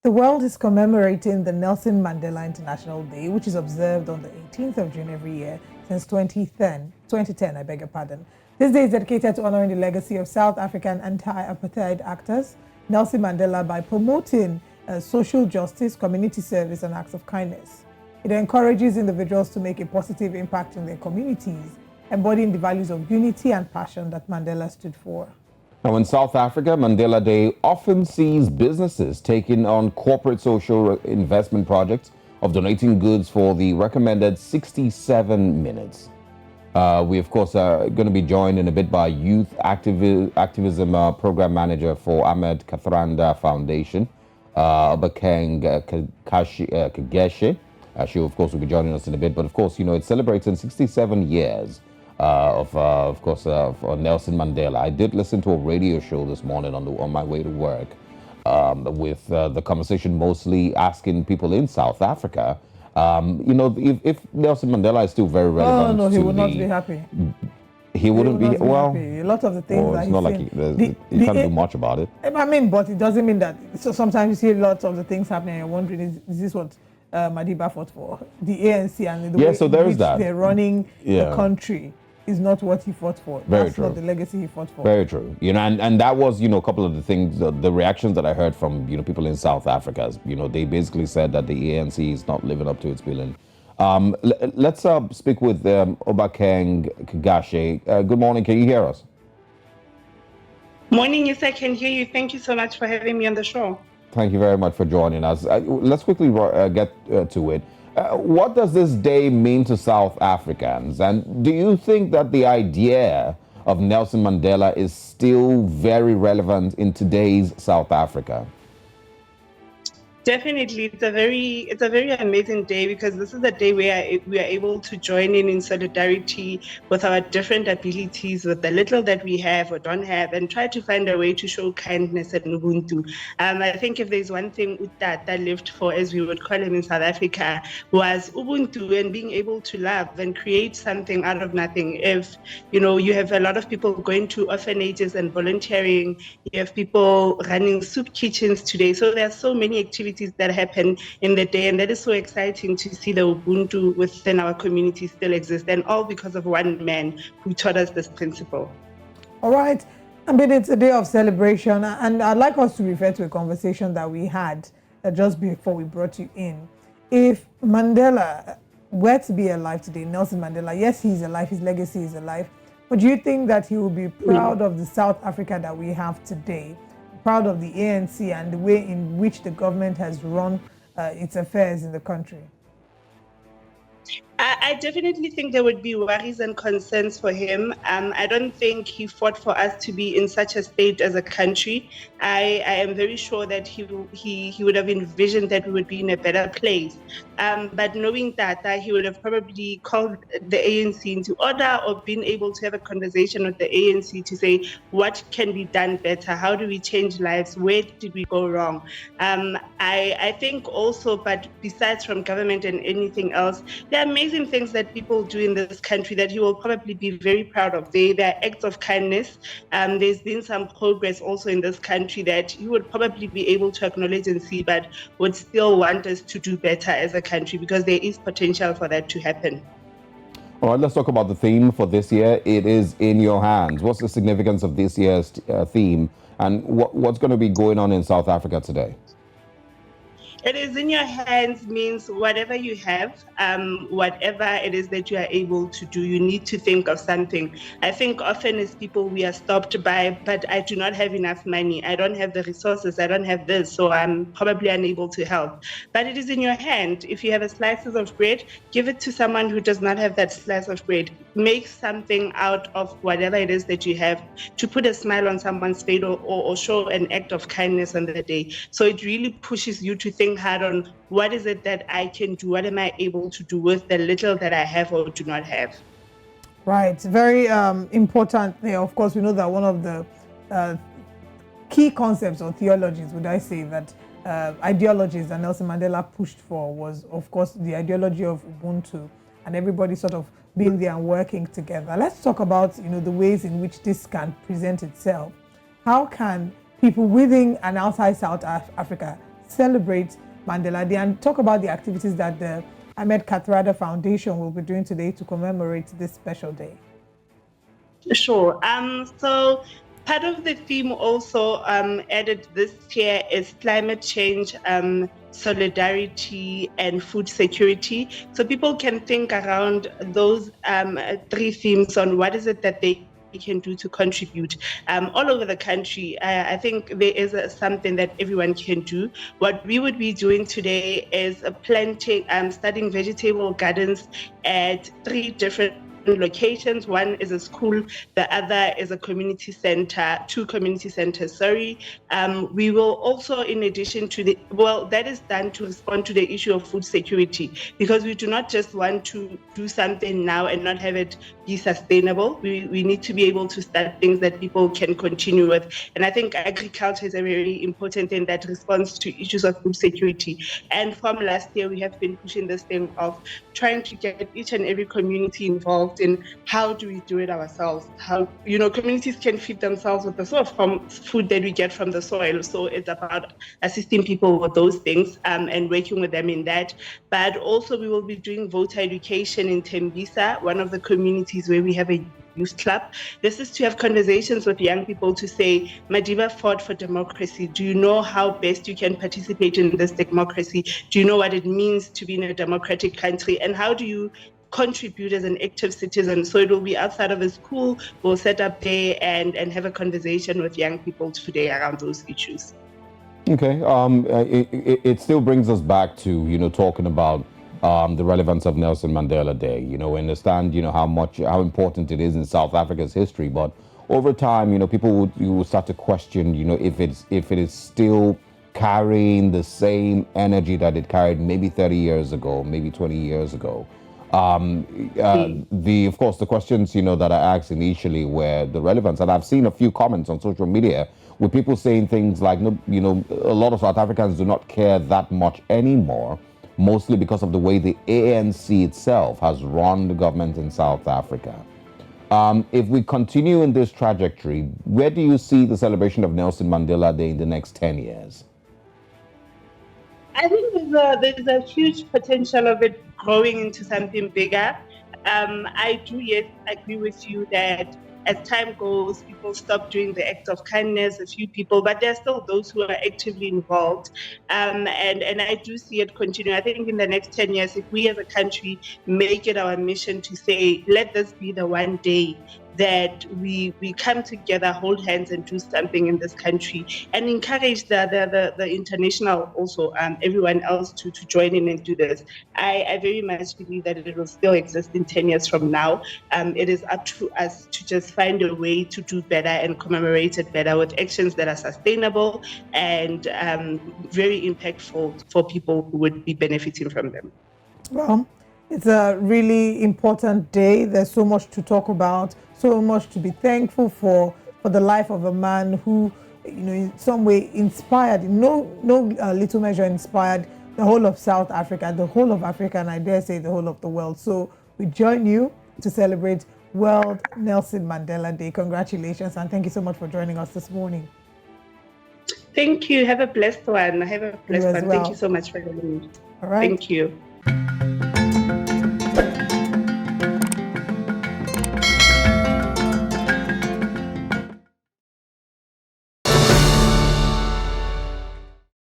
The world is commemorating the Nelson Mandela International Day, which is observed on the 18th of June every year since 2010, I beg your pardon. This day is dedicated to honoring the legacy of South African anti-Apartheid actors, Nelson Mandela, by promoting social justice, community service, and acts of kindness. It encourages individuals to make a positive impact in their communities, embodying the values of unity and passion that Mandela stood for. Now, in South Africa, Mandela Day often sees businesses taking on corporate social investment projects of donating goods for the recommended 67 minutes. We, of course, are going to be joined in a bit by Youth Activism Program Manager for Ahmed Kathranda Foundation, Obakeng Kageshe. She, of course, will be joining us in a bit. But, of course, it's celebrating 67 years for Nelson Mandela. I did listen to a radio show this morning on my way to work with the conversation mostly asking people in South Africa, if Nelson Mandela is still very relevant. Oh, no, he would not be happy. He wouldn't be well. Happy. A lot of the things that it's not like he can't do much about it. I mean, but it doesn't mean that. So sometimes you see lots of the things happening and you're wondering, is this what Madiba fought for? The ANC and the way so there in is which that. they're running the country is not what he fought for. Very true. Not the legacy he fought for. Very true. And that was, a couple of the things, the reactions that I heard from, people in South Africa. They basically said that the ANC is not living up to its billing. Let's speak with Obakeng Kageshe. Good morning. Can you hear us? Morning, yes, I can hear you. Thank you so much for having me on the show. Thank you very much for joining us. Let's quickly get to it. What does this day mean to South Africans? And do you think that the idea of Nelson Mandela is still very relevant in today's South Africa? Definitely, it's a very amazing day because this is a day where we are able to join in solidarity with our different abilities, with the little that we have or don't have, and try to find a way to show kindness and Ubuntu. I think if there's one thing Utata lived for, as we would call him in South Africa, was Ubuntu and being able to love and create something out of nothing. If you have a lot of people going to orphanages and volunteering, you have people running soup kitchens today. So there are so many activities that happen in the day, and that is so exciting to see the Ubuntu within our community still exist, and all because of one man who taught us this principle. All right. I mean, it's a day of celebration, and I'd like us to refer to a conversation that we had just before we brought you in. If Mandela were to be alive today, Nelson Mandela, yes, he's alive, his legacy is alive, but do you think that he will be proud of the South Africa that we have today? Proud of the ANC and the way in which the government has run its affairs in the country? I definitely think there would be worries and concerns for him. I don't think he fought for us to be in such a state as a country. I am very sure that he would have envisioned that we would be in a better place. But knowing that, he would have probably called the ANC into order or been able to have a conversation with the ANC to say, what can be done better? How do we change lives? Where did we go wrong? I think also, but besides from government and anything else, there are amazing things that people do in this country that he will probably be very proud of. They are acts of kindness. There's been some progress also in this country that he would probably be able to acknowledge and see, but would still want us to do better as a country because there is potential for that to happen. All right, let's talk about the theme for this year. It is in your hands. What's the significance of this year's theme, and what's going to be going on in South Africa today? It is in your hands means whatever you have, whatever it is that you are able to do, you need to think of something. I think often as people we are stopped by, but I do not have enough money, I don't have the resources, I don't have this, so I'm probably unable to help. But it is in your hand. If you have a slices of bread, give it to someone who does not have that slice of bread. Make something out of whatever it is that you have to put a smile on someone's face or show an act of kindness on the day. So it really pushes you to think hard on what is it that I can do, what am I able to do with the little that I have or do not have. Right, very important. Yeah, of course, we know that one of the key concepts or theologies, would I say, that ideologies that Nelson Mandela pushed for was, of course, the ideology of Ubuntu and everybody sort of being there and working together. Let's talk about, the ways in which this can present itself. How can people within and outside South Africa celebrate Mandela Day and talk about the activities that the Ahmed Kathrada Foundation will be doing today to commemorate this special day. Sure. So part of the theme also added this year is climate change, solidarity, and food security. So people can think around those three themes on what is it that they can do to contribute all over the country. I think there is something that everyone can do. What we would be doing today is planting, starting vegetable gardens at three different locations. One is a school, the other is a community center, two community centers, sorry. We will also, in addition to that is done to respond to the issue of food security, because we do not just want to do something now and not have it be sustainable. We need to be able to start things that people can continue with. And I think agriculture is a very important thing that responds to issues of food security. And from last year, we have been pushing this thing of trying to get each and every community involved in how do we do it ourselves. How, communities can feed themselves with the sort of food that we get from the soil. So it's about assisting people with those things and working with them in that. But also we will be doing voter education in Tembisa, one of the communities where we have a youth club. This is to have conversations with young people to say, Madiba fought for democracy. Do you know how best you can participate in this democracy? Do you know what it means to be in a democratic country? And how do you contribute as an active citizen? So it will be outside of a school. We'll set up there and have a conversation with young people today around those issues. Okay. It still brings us back to, talking about the relevance of Nelson Mandela Day. We understand, how important it is in South Africa's history, but over time, people will start to question, if it is still carrying the same energy that it carried maybe 30 years ago, maybe 20 years ago. Of course, the questions, that I asked initially were the relevance, and I've seen a few comments on social media with people saying things like, a lot of South Africans do not care that much anymore, mostly because of the way the ANC itself has run the government in South Africa. If we continue in this trajectory, where do you see the celebration of Nelson Mandela Day in the next 10 years? I think there's a huge potential of it growing into something bigger. I do, yes, agree with you that as time goes, people stop doing the act of kindness, a few people, but there are still those who are actively involved. And I do see it continue. I think in the next 10 years, if we as a country make it our mission to say, let this be the one day that we come together, hold hands and do something in this country, and encourage the international also, everyone else to join in and do this. I very much believe that it will still exist in 10 years from now. It is up to us to just find a way to do better and commemorate it better with actions that are sustainable and very impactful for people who would be benefiting from them. Well, it's a really important day. There's so much to talk about, so much to be thankful for the life of a man who, in some way inspired, no little measure inspired the whole of South Africa, the whole of Africa, and I dare say the whole of the world. So we join you to celebrate World Nelson Mandela Day. Congratulations, and thank you so much for joining us this morning. Thank you. Have a blessed one. Have a blessed one. Well. Thank you so much for having me. All right. Thank you.